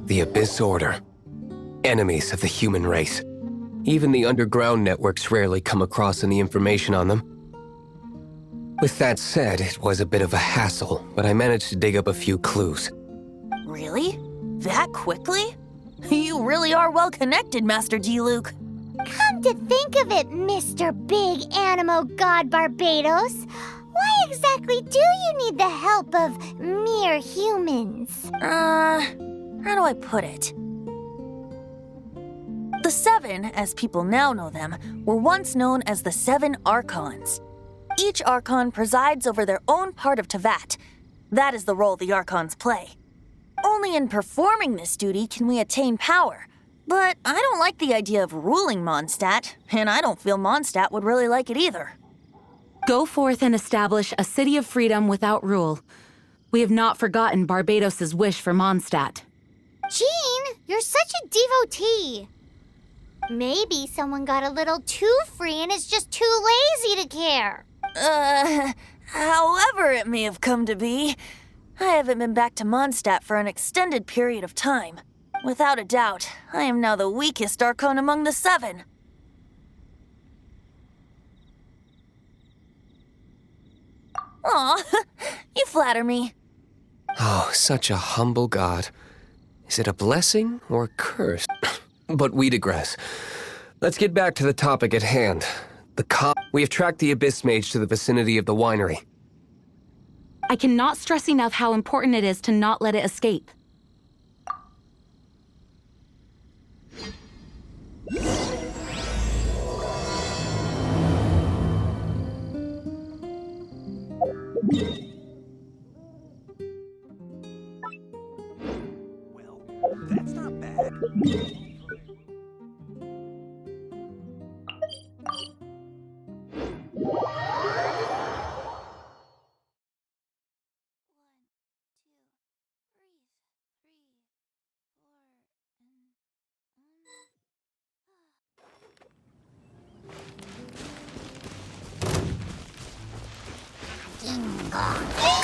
The Abyss Order. Enemies of the human race. Even the underground networks rarely come across any information on them. With that said, it was a bit of a hassle, but I managed to dig up a few clues. Really? That quickly? You really are well connected, Master D. Luke. Come to think of it, Mr. Big Animo God Barbados, why exactly do you need the help of mere humans? How do I put it? The Seven, as people now know them, were once known as the Seven Archons. Each Archon presides over their own part of Teyvat. That is the role the Archons play. Only in performing this duty can we attain power. But I don't like the idea of ruling Mondstadt, and I don't feel Mondstadt would really like it either. Go forth and establish a city of freedom without rule. We have not forgotten Barbados' wish for Mondstadt. Jean, you're such a devotee. Maybe someone got a little too free and is just too lazy to care. However it may have come to be, I haven't been back to Mondstadt for an extended period of time. Without a doubt, I am now the weakest Archon among the Seven. Aw, you flatter me. Oh, such a humble god. Is it a blessing or a curse? But we digress. Let's get back to the topic at hand. We have tracked the Abyss Mage to the vicinity of the winery. I cannot stress enough how important it is to not let it escape. Well, that's not bad.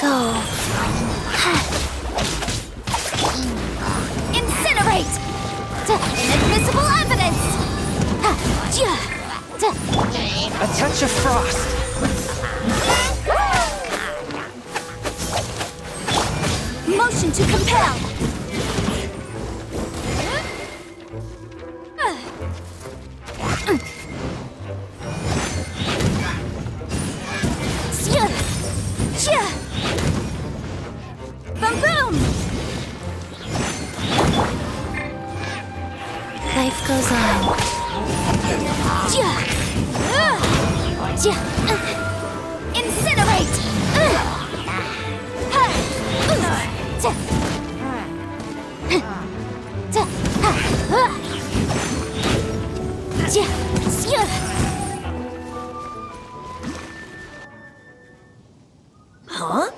Go. Incinerate! Inadmissible evidence! A touch of frost. Motion to compel! Boom boom! Life goes on. Incinerate! Huh?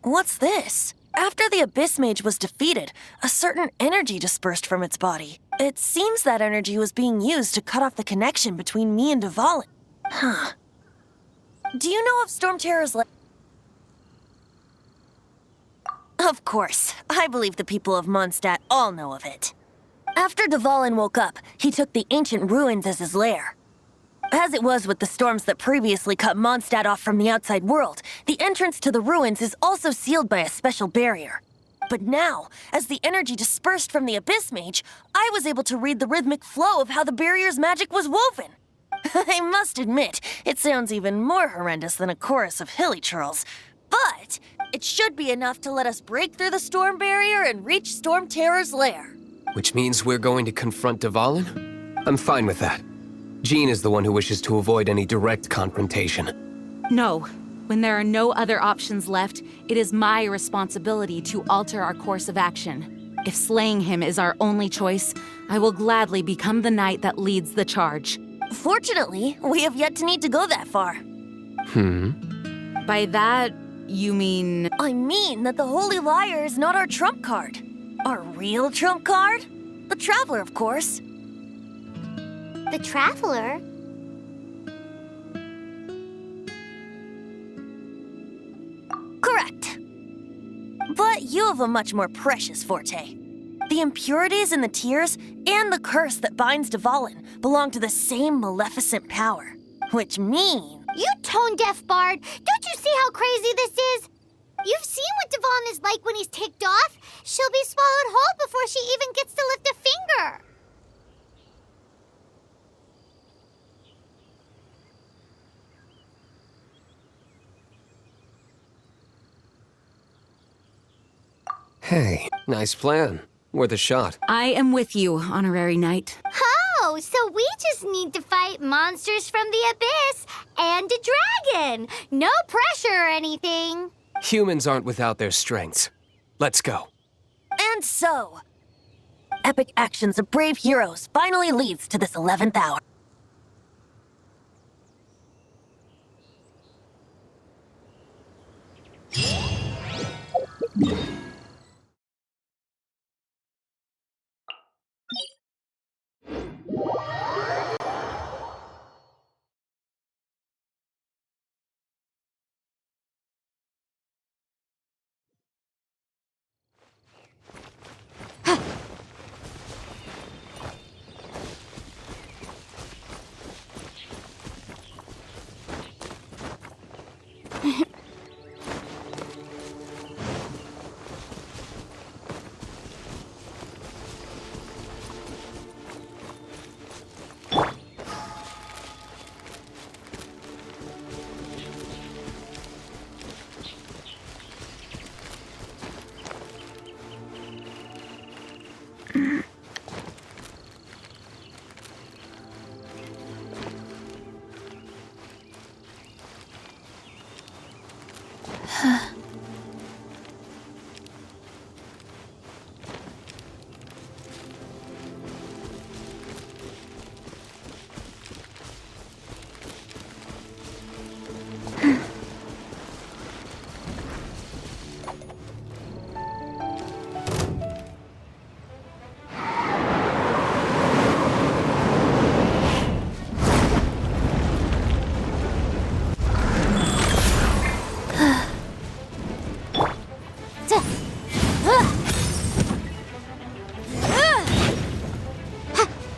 What's this? After the Abyss Mage was defeated, a certain energy dispersed from its body. It seems that energy was being used to cut off the connection between me and Dvalin. Huh. Do you know of Storm Terror's Of course. I believe the people of Mondstadt all know of it. After Dvalin woke up, he took the ancient ruins as his lair. As it was with the storms that previously cut Mondstadt off from the outside world, the entrance to the ruins is also sealed by a special barrier. But now, as the energy dispersed from the Abyss Mage, I was able to read the rhythmic flow of how the barrier's magic was woven. I must admit, it sounds even more horrendous than a chorus of hilly churls. But it should be enough to let us break through the storm barrier and reach Storm Terror's lair. Which means we're going to confront Dvalin? I'm fine with that. Jean is the one who wishes to avoid any direct confrontation. No. When there are no other options left, it is my responsibility to alter our course of action. If slaying him is our only choice, I will gladly become the knight that leads the charge. Fortunately, we have yet to need to go that far. By that, you mean... I mean that the Holy Liar is not our trump card. Our real trump card? The Traveler, of course. The Traveler? Correct. But you have a much more precious forte. The impurities in the tears and the curse that binds Dvalin belong to the same maleficent power. Which means... You tone-deaf bard! Don't you see how crazy this is? You've seen what Dvalin is like when he's ticked off. She'll be swallowed whole before she even gets to lift a finger. Hey, nice plan. Worth a shot. I am with you, Honorary Knight. Oh, so we just need to fight monsters from the abyss and a dragon. No pressure or anything. Humans aren't without their strengths. Let's go. And so, epic actions of brave heroes finally leads to this 11th hour.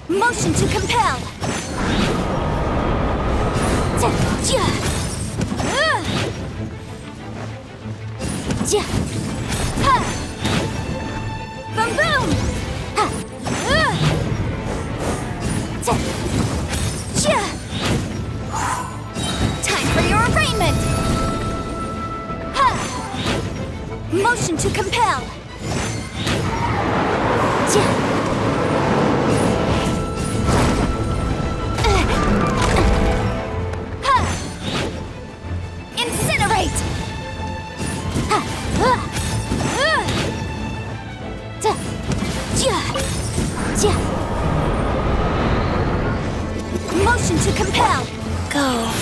Motion to compel. Boom boom. Time for your arraignment. Motion to compel. Incinerate! Motion to compel. Go.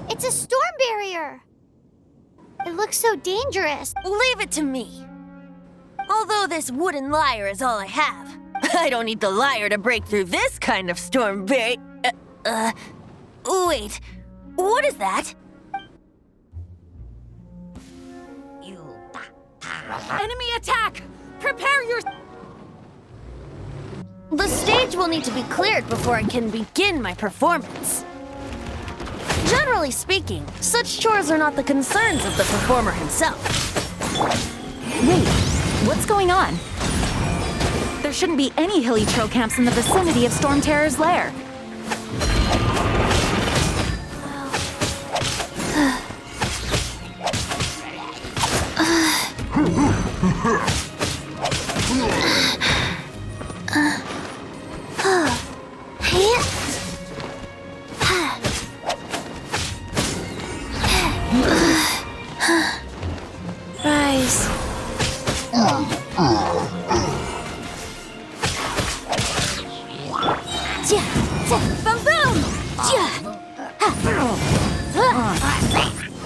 It's a storm barrier. It looks so dangerous. Leave it to me. Although this wooden lyre is all I have, I don't need the lyre to break through this kind of storm barrier. Wait, what is that? Enemy attack! Prepare your... The stage will need to be cleared before I can begin my performance. Generally speaking, such chores are not the concerns of the performer himself. Wait, what's going on? There shouldn't be any hilly trail camps in the vicinity of Storm Terror's lair. Rise. Boom, boom!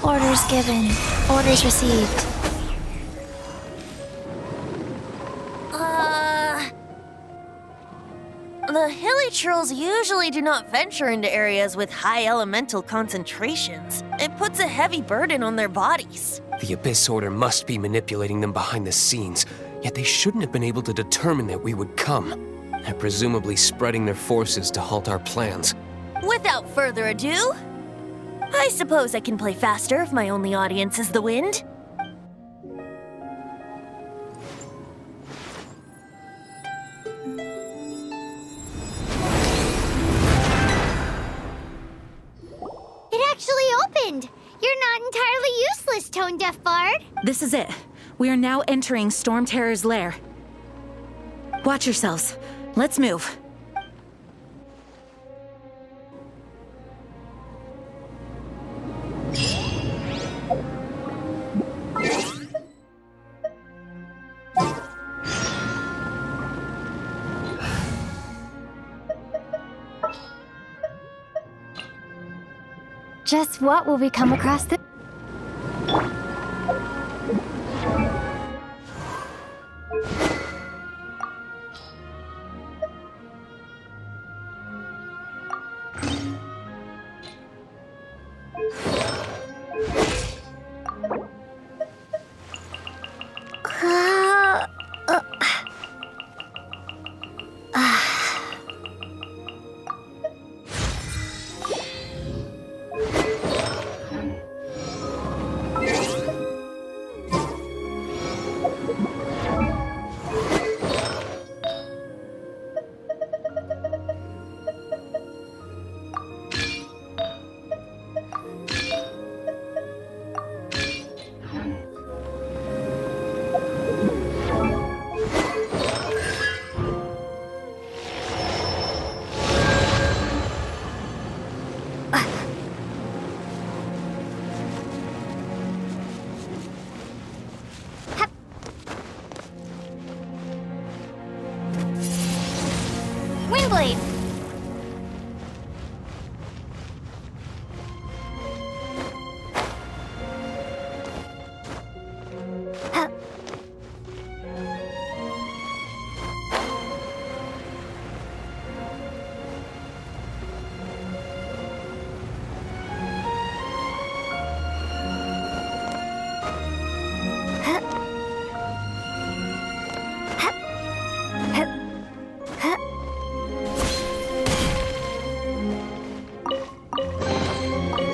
Orders given. Orders received. The hilly trolls usually do not venture into areas with high elemental concentrations. It puts a heavy burden on their bodies. The Abyss Order must be manipulating them behind the scenes, yet they shouldn't have been able to determine that we would come, and presumably spreading their forces to halt our plans. Without further ado, I suppose I can play faster if my only audience is the wind. It actually opened! You're not entirely useless, Tone Deaf Bard. This is it. We are now entering Storm Terror's lair. Watch yourselves. Let's move. Just what will we come across this? Windblade! Huh.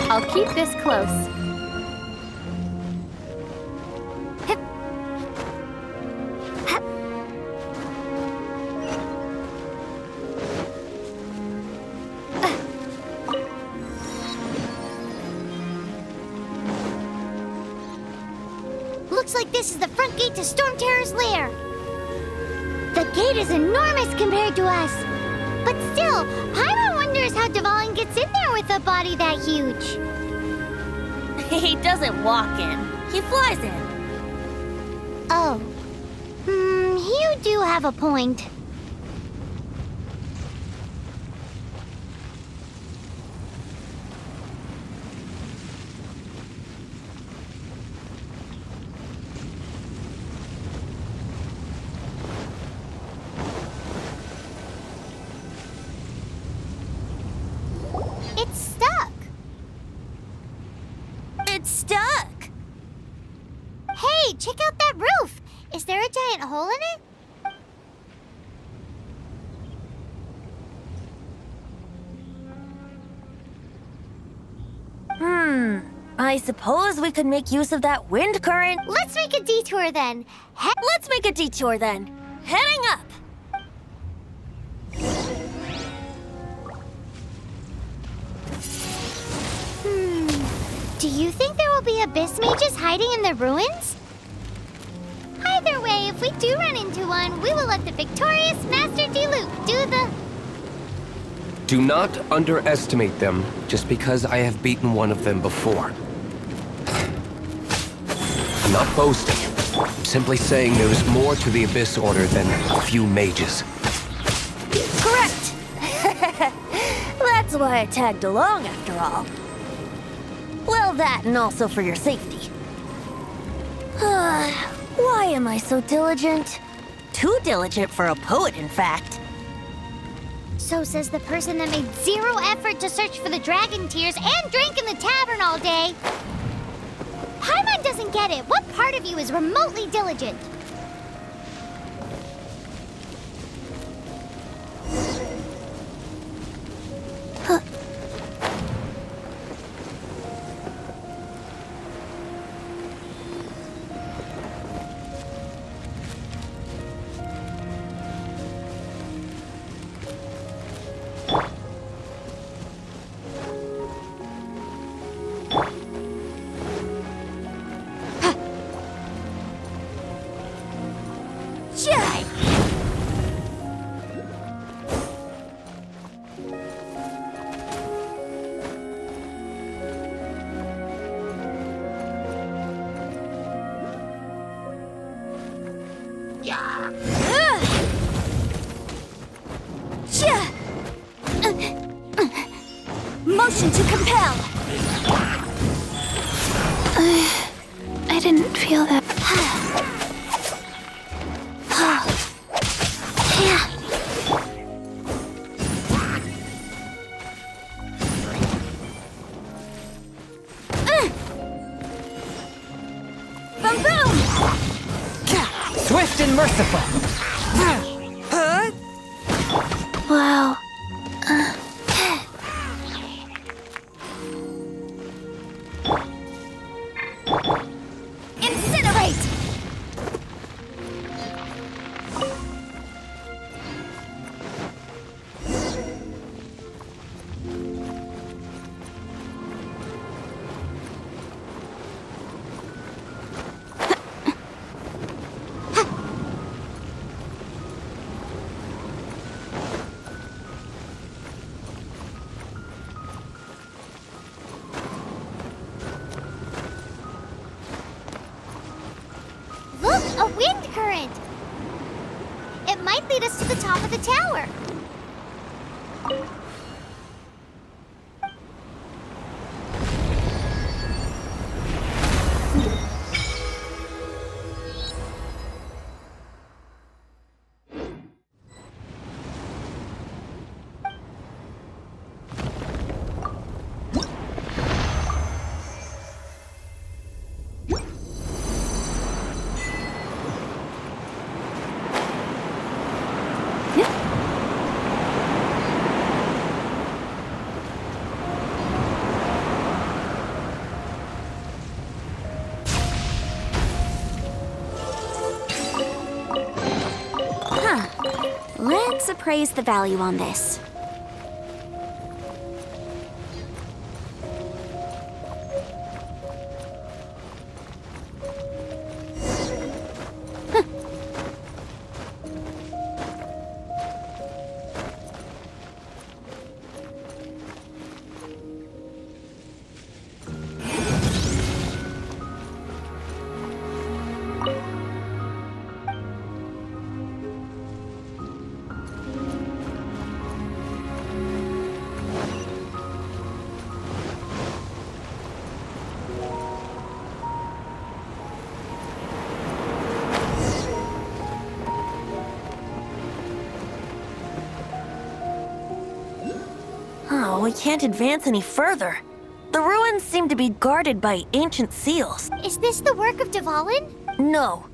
I'll keep this close. Hip. Hop. Looks like this is the front gate to Storm Terror's lair. The gate is enormous compared to us. But still, Paimon wonders how Dvalin gets in there with a body that huge. He doesn't walk in, he flies in. Oh. You do have a point. It's stuck. It's stuck. Hey, check out that roof. Is there a giant hole in it? I suppose we could make use of that wind current. Let's make a detour then. Let's make a detour then. Heading up. Do you think there will be abyss mages hiding in the ruins? Either way, if we do run into one, we will let the victorious Master Diluc do the... Do not underestimate them just because I have beaten one of them before. not boasting. I'm simply saying there is more to the Abyss Order than a few mages. Correct! That's why I tagged along, after all. Well, that and also for your safety. Why am I so diligent? Too diligent for a poet, in fact. So says the person that made zero effort to search for the dragon tears and drink in the tavern all day. Paimon doesn't get it. What part of you is remotely diligent? Motion to compel! I didn't feel that. Boom boom! Swift and merciful. Wow. Incinerate! Look, a wind current. It might lead us to the top of the tower. Let's appraise the value on this. Oh, we can't advance any further. The ruins seem to be guarded by ancient seals. Is this the work of Dvalin? No.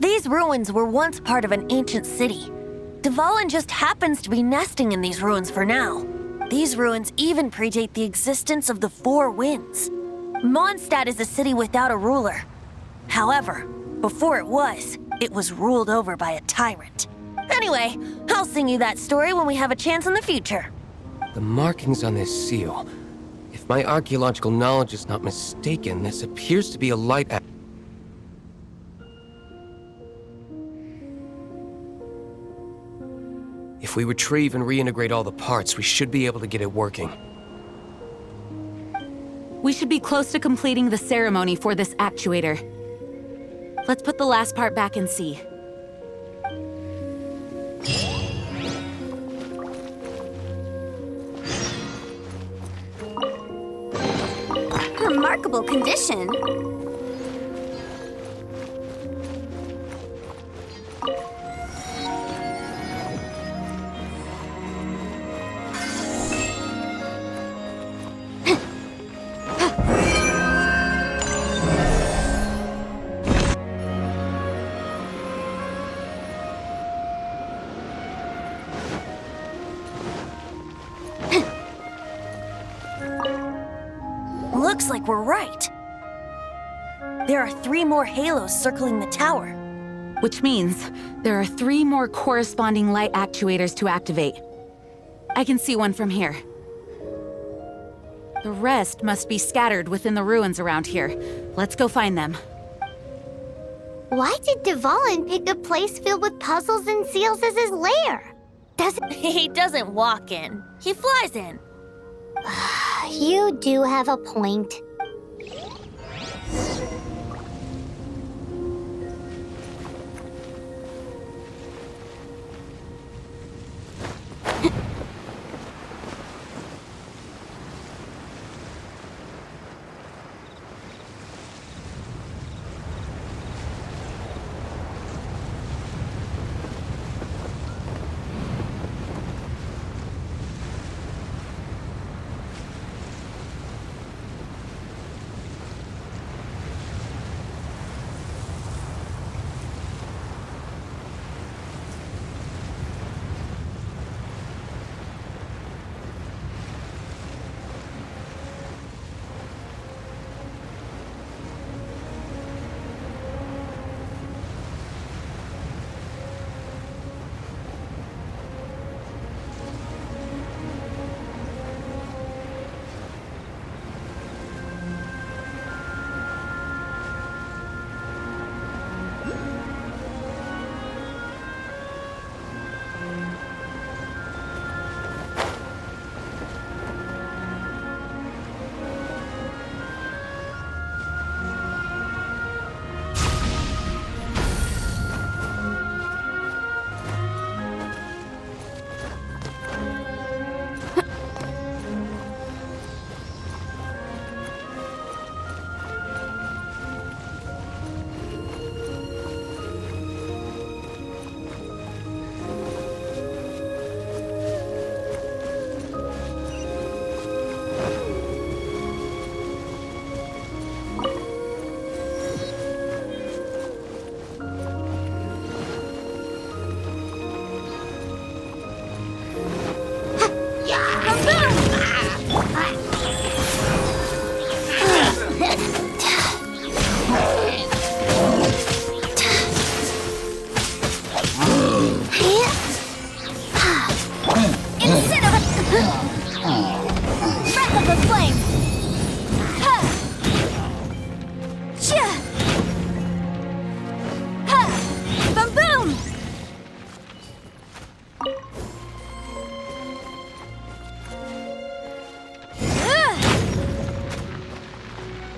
These ruins were once part of an ancient city. Dvalin just happens to be nesting in these ruins for now. These ruins even predate the existence of the Four Winds. Mondstadt is a city without a ruler. However, before it was ruled over by a tyrant. Anyway, I'll sing you that story when we have a chance in the future. The markings on this seal. If my archaeological knowledge is not mistaken, this appears to be a light. If we retrieve and reintegrate all the parts, we should be able to get it working. We should be close to completing the ceremony for this actuator. Let's put the last part back and see. Remarkable condition. Looks like we're right. There are 3 more halos circling the tower. Which means there are 3 more corresponding light actuators to activate. I can see one from here. The rest must be scattered within the ruins around here. Let's go find them. Why did Dvalin pick a place filled with puzzles and seals as his lair? He doesn't walk in. He flies in. You do have a point.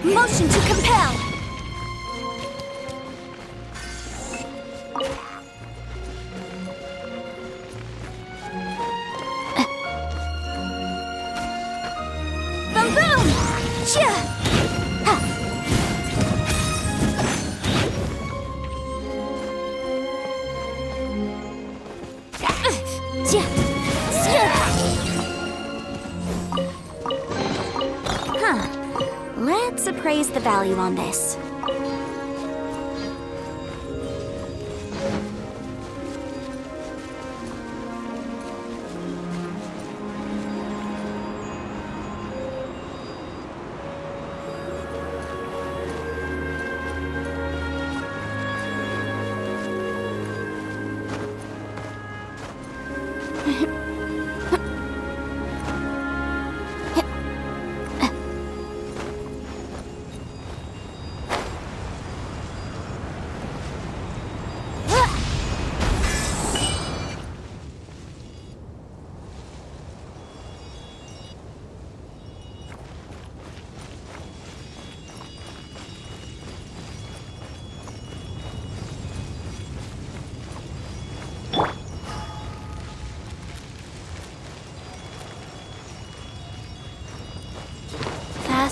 Motion to compel! Boom boom! Chia! Ha! Chia! Chia! Huh. Let's appraise the value on this.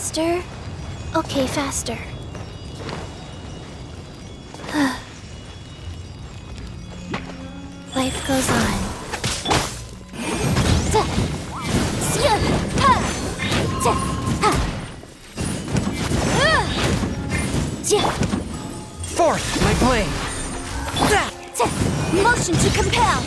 Faster? Okay, faster. Life goes on. Force my blade! Motion to compel!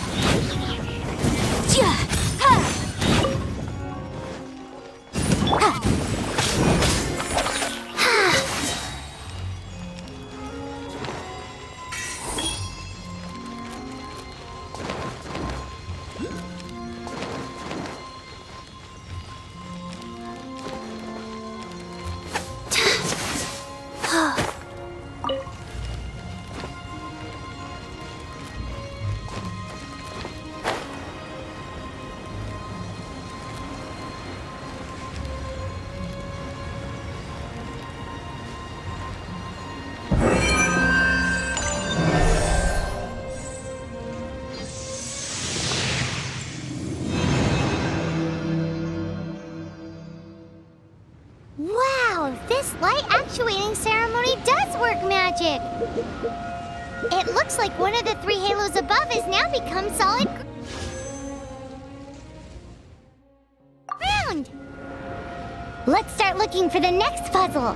Wow, this light actuating ceremony does work magic! It looks like one of the 3 halos above has now become solid ground! Let's start looking for the next puzzle!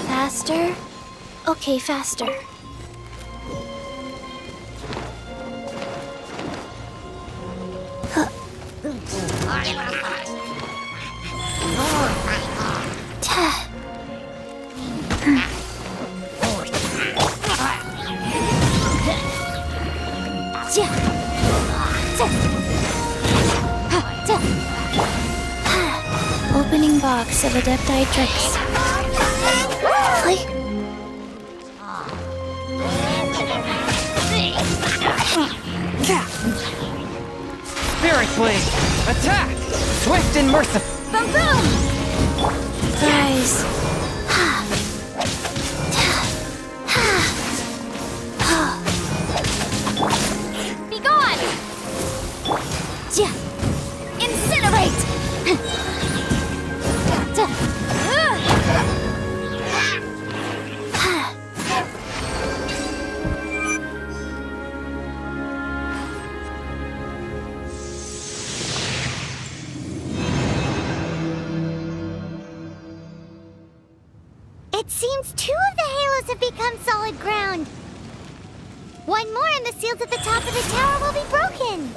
Faster? Okay, faster. Opening box of Adepti tricks. Spirit blade! Attack! Swift and merciful! Boom boom! Guys. Be gone! Incinerate! It seems 2 of the halos have become solid ground. One more and the seals at the top of the tower will be broken.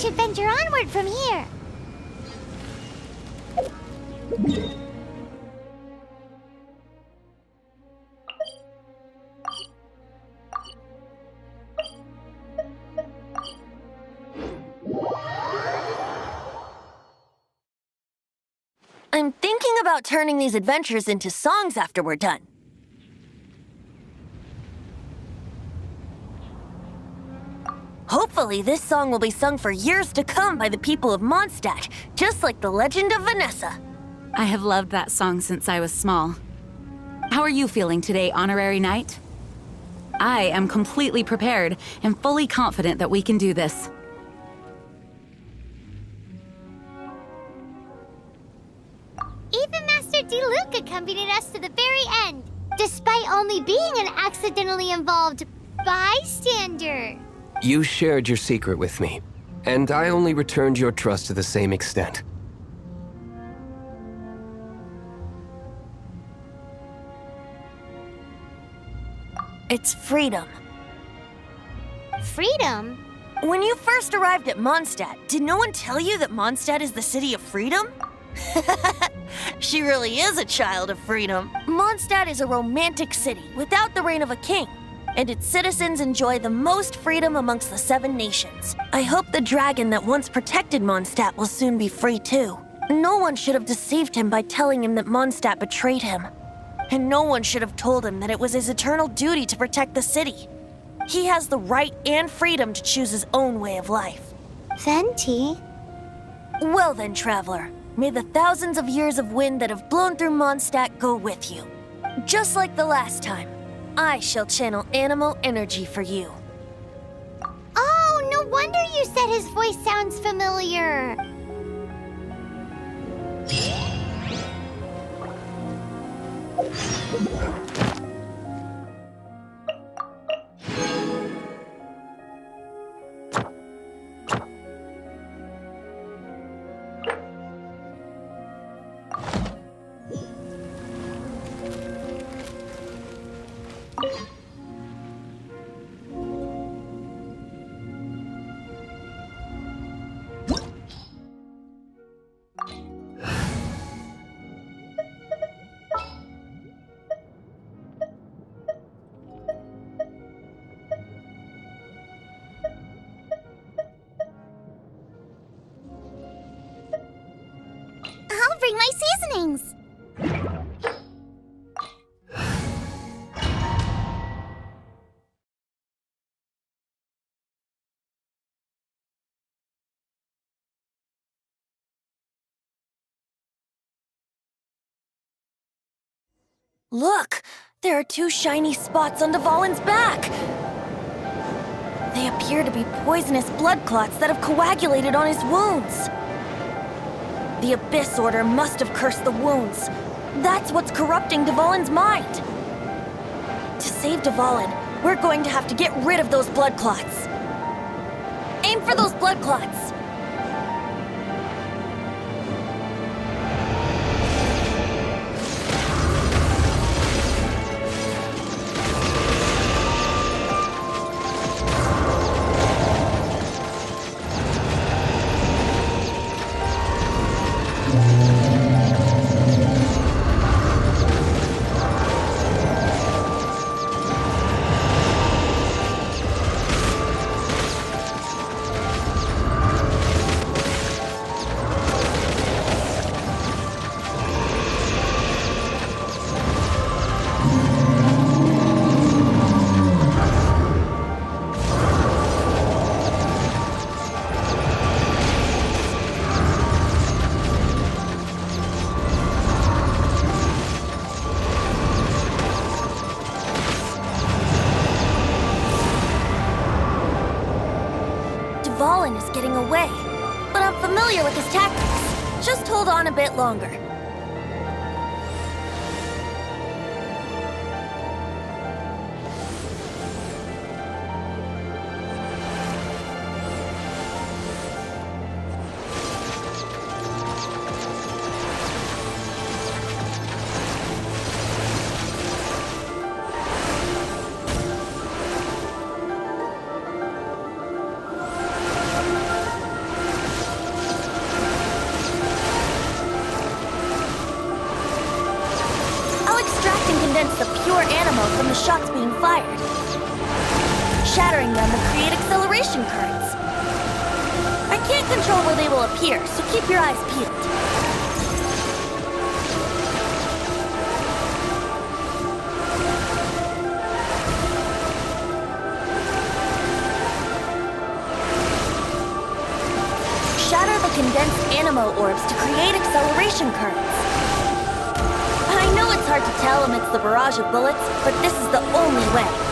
should venture onward from here. I'm thinking about turning these adventures into songs after we're done. Hopefully, this song will be sung for years to come by the people of Mondstadt, just like the legend of Vanessa. I have loved that song since I was small. How are you feeling today, Honorary Knight? I am completely prepared and fully confident that we can do this. Even Master D. Luke accompanied us to the very end, despite only being an accidentally involved bystander. You shared your secret with me, and I only returned your trust to the same extent. It's freedom. Freedom? When you first arrived at Mondstadt, did no one tell you that Mondstadt is the city of freedom? She really is a child of freedom. Mondstadt is a romantic city without the reign of a king, and its citizens enjoy the most freedom amongst the 7 nations. I hope the dragon that once protected Mondstadt will soon be free too. No one should have deceived him by telling him that Mondstadt betrayed him. And no one should have told him that it was his eternal duty to protect the city. He has the right and freedom to choose his own way of life. Venti? Well then, traveler, may the thousands of years of wind that have blown through Mondstadt go with you. Just like the last time, I shall channel animal energy for you. Oh, no wonder you said his voice sounds familiar. I'll bring my seasonings. Look! There are 2 shiny spots on Dvalin's back! They appear to be poisonous blood clots that have coagulated on his wounds. The Abyss Order must have cursed the wounds. That's what's corrupting Dvalin's mind. To save Dvalin, we're going to have to get rid of those blood clots. Aim for those blood clots! Dvalin is getting away, but I'm familiar with his tactics. Just hold on a bit longer. condense the pure animo from the shots being fired. Shattering them will create acceleration currents. I can't control where they will appear, so keep your eyes peeled. Shatter the condensed animo orbs to create acceleration currents. I know it's hard to tell amidst the barrage of bullets, but this is the only way.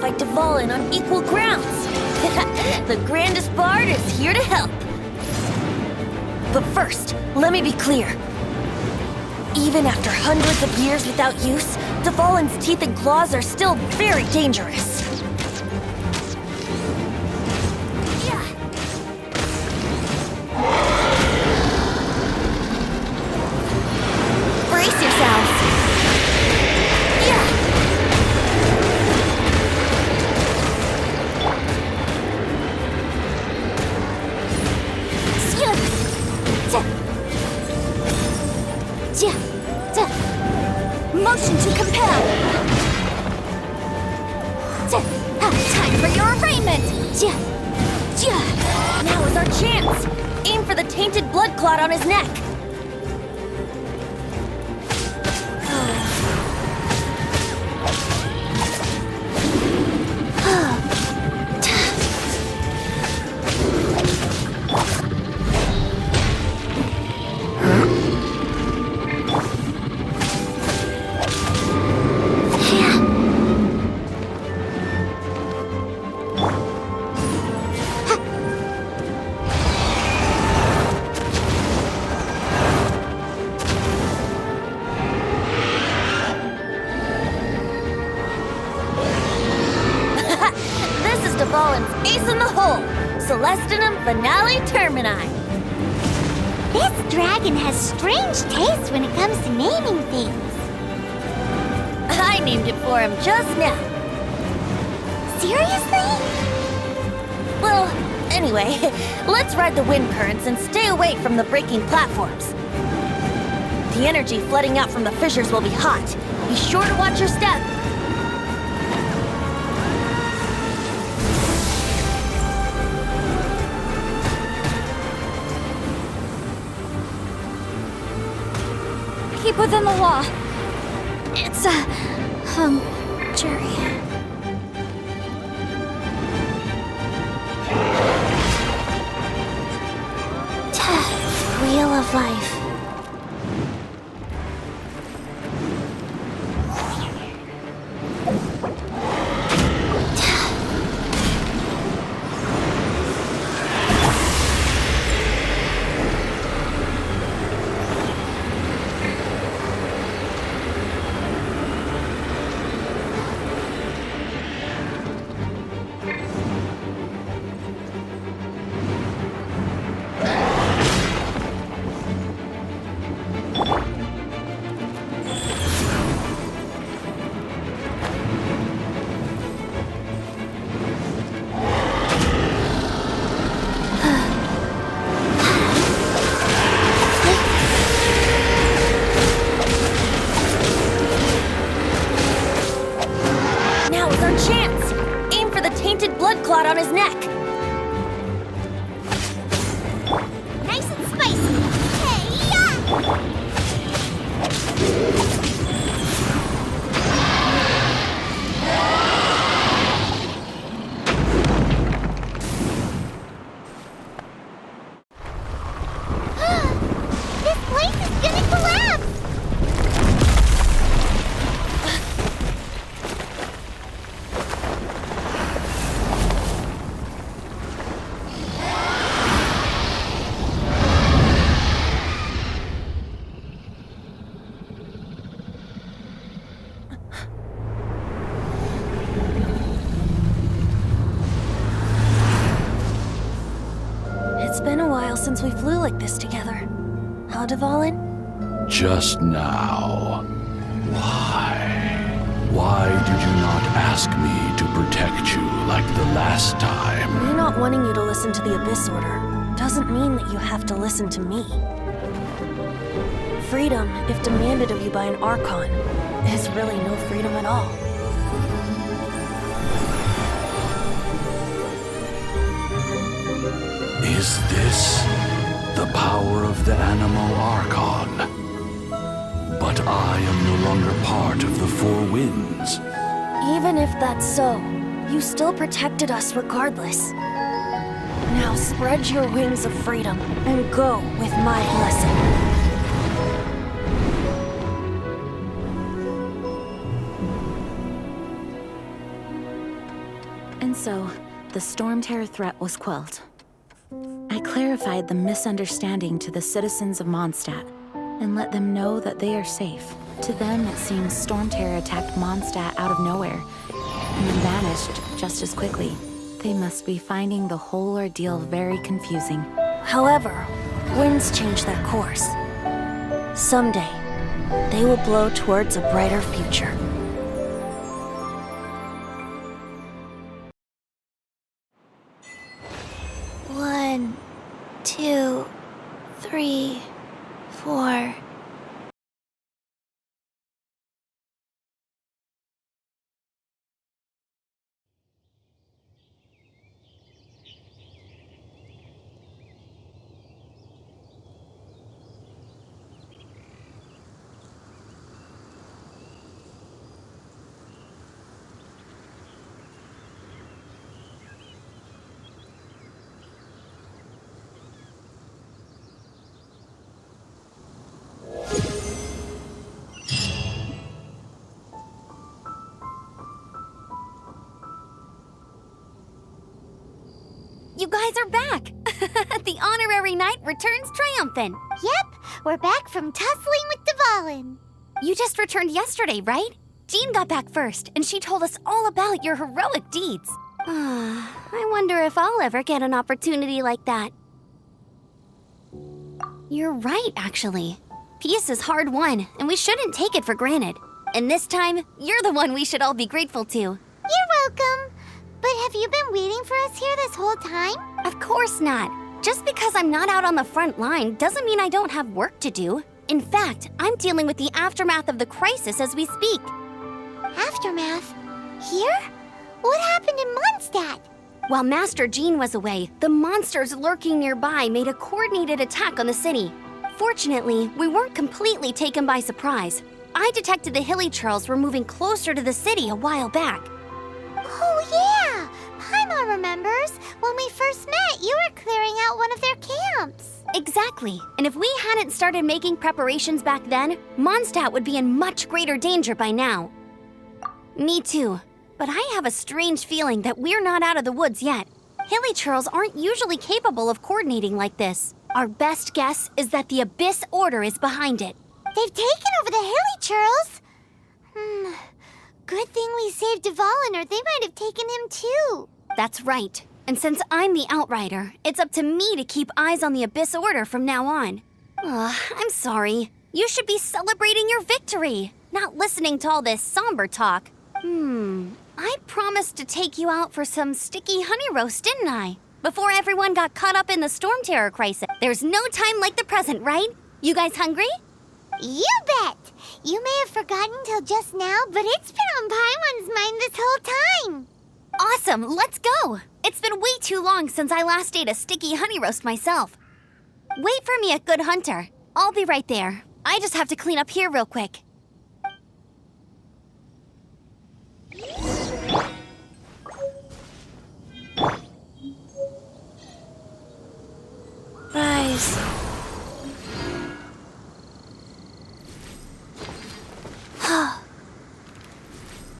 fight Dvalin on equal grounds. The grandest bard is here to help. But first, let me be clear. Even after hundreds of years without use, Dvalin's teeth and claws are still very dangerous. Brace yourselves. Motion to compel. Time for your arraignment. Now is our chance. Aim for the tainted blood clot on his neck. Dvalin's ace in the hole, Celestinum Finale Termini. This dragon has strange taste when it comes to naming things. I named it for him just now. Seriously? Well, anyway, let's ride the wind currents and stay away from the breaking platforms. The energy flooding out from the fissures will be hot. Be sure to watch your step. Keep within the law. It's Jerry. Wheel of life. Chance! Aim for the tainted blood clot on his neck. Nice and spicy. Hey-ya! This place is gonna collapse! It's been a while since we flew like this together. Huh, Dvalin? Just now. Why? Why did you not ask me to protect you like the last time? Me not wanting you to listen to the Abyss Order doesn't mean that you have to listen to me. Freedom, if demanded of you by an Archon, is really no freedom at all. Is this the power of the Animal Archon? But I am no longer part of the Four Winds. Even if that's so, you still protected us regardless. Now spread your wings of freedom and go with my blessing. And so, the storm terror threat was quelled. I clarified the misunderstanding to the citizens of Mondstadt and let them know that they are safe. To them, it seems storm terror attacked Mondstadt out of nowhere and then vanished just as quickly. They must be finding the whole ordeal very confusing. However, winds change their course. Someday, they will blow towards a brighter future. One, two, three, four. You guys are back! The honorary knight returns triumphant. Yep, we're back from tussling with Dvalin. You just returned yesterday, right? Jean got back first, and she told us all about your heroic deeds. I wonder if I'll ever get an opportunity like that. You're right, actually. Peace is hard won, and we shouldn't take it for granted. And this time, you're the one we should all be grateful to. You're welcome. But have you been waiting for us here this whole time? Of course not. Just because I'm not out on the front line doesn't mean I don't have work to do. In fact, I'm dealing with the aftermath of the crisis as we speak. Aftermath? Here? What happened in Mondstadt? While Master Jean was away, the monsters lurking nearby made a coordinated attack on the city. Fortunately, we weren't completely taken by surprise. I detected the Hilly Churls were moving closer to the city a while back. Oh yeah! Paimon remembers. When we first met, you were clearing out one of their camps. Exactly. And if we hadn't started making preparations back then, Mondstadt would be in much greater danger by now. Me too. But I have a strange feeling that we're not out of the woods yet. Hilly Churls aren't usually capable of coordinating like this. Our best guess is that the Abyss Order is behind it. They've taken over the Hilly Churls. Good thing we saved Dvalin, or they might have taken him too. That's right. And since I'm the Outrider, it's up to me to keep eyes on the Abyss Order from now on. I'm sorry. You should be celebrating your victory, not listening to all this somber talk. I promised to take you out for some sticky honey roast, didn't I? Before everyone got caught up in the storm terror crisis. There's no time like the present, right? You guys hungry? You bet! You may have forgotten till just now, but it's been on Paimon's mind this whole time. Awesome, let's go! It's been way too long since I last ate a sticky honey roast myself. Wait for me at Good Hunter. I'll be right there. I just have to clean up here real quick. Rise,